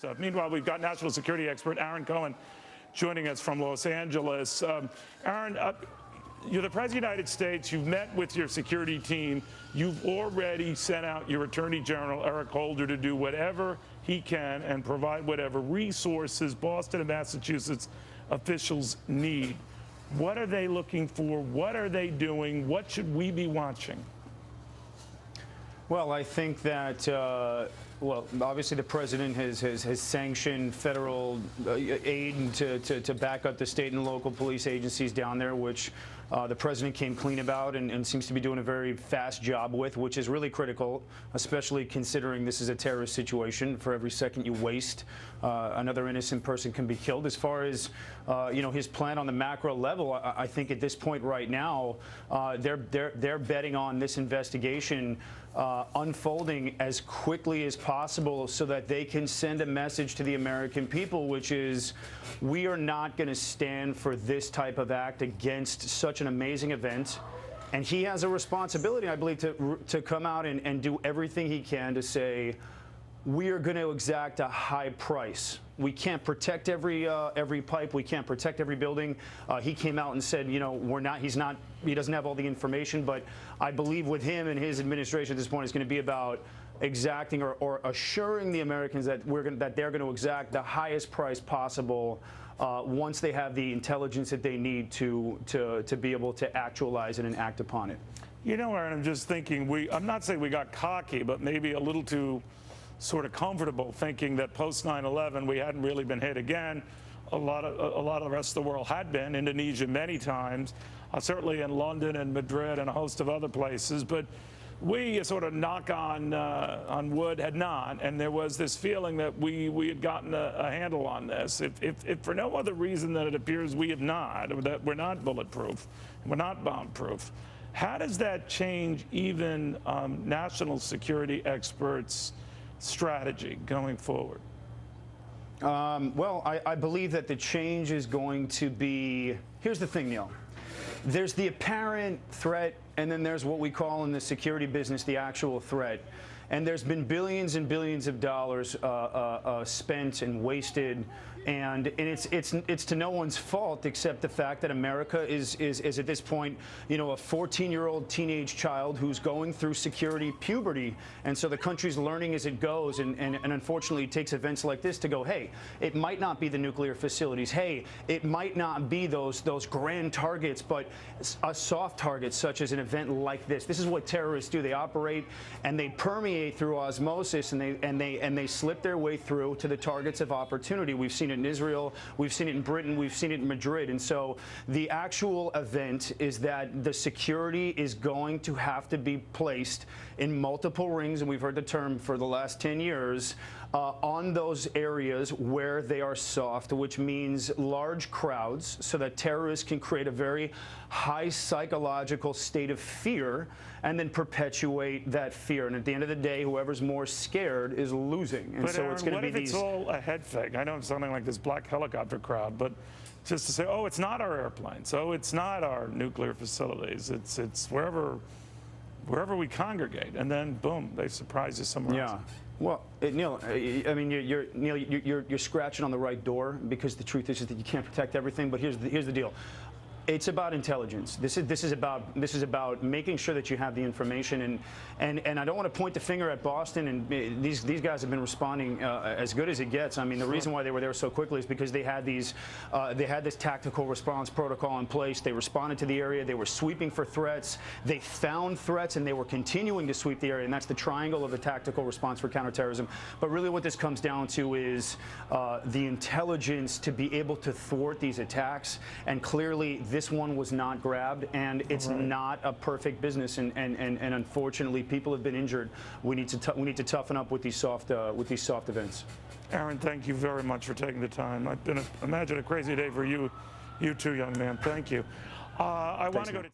stuff. Meanwhile, we've got national security expert Aaron Cohen joining us from Los Angeles. Aaron, you're the President of the United States. You've met with your security team. You've already sent out your Attorney General, Eric Holder, to do whatever he can and provide whatever resources Boston and Massachusetts officials need. What are they looking for? What are they doing? What should we be watching? Well, I think that, well, obviously the president has sanctioned federal aid to back up the state and local police agencies down there, which the president came clean about and seems to be doing a very fast job with, which is really critical, especially considering this is a terrorist situation. For every second you waste, another innocent person can be killed. As far as his plan on the macro level, I think at this point right now, they're betting on this investigation unfolding as quickly as possible so that they can send a message to the American people, which is we are not going to stand for this type of act against such an amazing event. And he has a responsibility, I believe, to come out and do everything he can to say we are going to exact a high price. We can't protect every pipe. We can't protect every building. He came out and said, he doesn't have all the information, but I believe with him and his administration at this point, it's going to be about exacting or assuring the Americans that they're going to exact the highest price possible once they have the intelligence that they need to be able to actualize it and act upon it. You know, Aaron, I'm just thinking I'm not saying we got cocky, but maybe a little too sort of comfortable thinking that post 9/11 we hadn't really been hit again. A lot of the rest of the world had been, Indonesia many times, certainly in London and Madrid and a host of other places, but we sort of knock on wood had not, and there was this feeling that we had gotten a handle on this. If for no other reason than it appears we have not, or that we're not bulletproof, we're not bomb-proof, how does that change even national security experts' strategy going forward? Well, I believe that the change is going to be, here's the thing, Neil. There's the apparent threat, and then there's what we call in the security business the actual threat. And there's been billions and billions of dollars spent and wasted, and it's to no one's fault except the fact that America is at this point, a 14-year-old teenage child who's going through security puberty, and so the country's learning as it goes, and unfortunately it takes events like this to go, hey, it might not be the nuclear facilities, hey, it might not be those grand targets, but a soft target such as an event like this. This is what terrorists do. They operate and they permeate through osmosis, and they slip their way through to the targets of opportunity. We've seen it in Israel, we've seen it in Britain, we've seen it in Madrid, and so the actual event is that the security is going to have to be placed in multiple rings, and we've heard the term for the last 10 years, on those areas where they are soft, which means large crowds, so that terrorists can create a very high psychological state of fear and then perpetuate that fear. And at the end of the day, whoever's more scared is losing. And but so it's going to be these. What if it's all a head fake? I know it's something like this black helicopter crowd, but just to say, oh, it's not our airplanes, oh, it's not our nuclear facilities, it's wherever we congregate, and then boom, they surprise you somewhere else. Well, Neil, I mean, you're scratching on the right door, because the truth is that you can't protect everything. But here's the deal. It's about intelligence. This is about making sure that you have the information, and I don't want to point the finger at Boston, and these guys have been responding as good as it gets. I mean, the reason why they were there so quickly is because they had this tactical response protocol in place. They responded to the area. They were sweeping for threats. They found threats, and they were continuing to sweep the area. And that's the triangle of the tactical response for counterterrorism. But really, what this comes down to is the intelligence to be able to thwart these attacks. And clearly, this one was not grabbed, and it's not a perfect business, and unfortunately people have been injured. We need to toughen up with these soft events. Aaron, thank you very much for taking the time. Imagine a crazy day for you too, young man. Thank you. I want to go to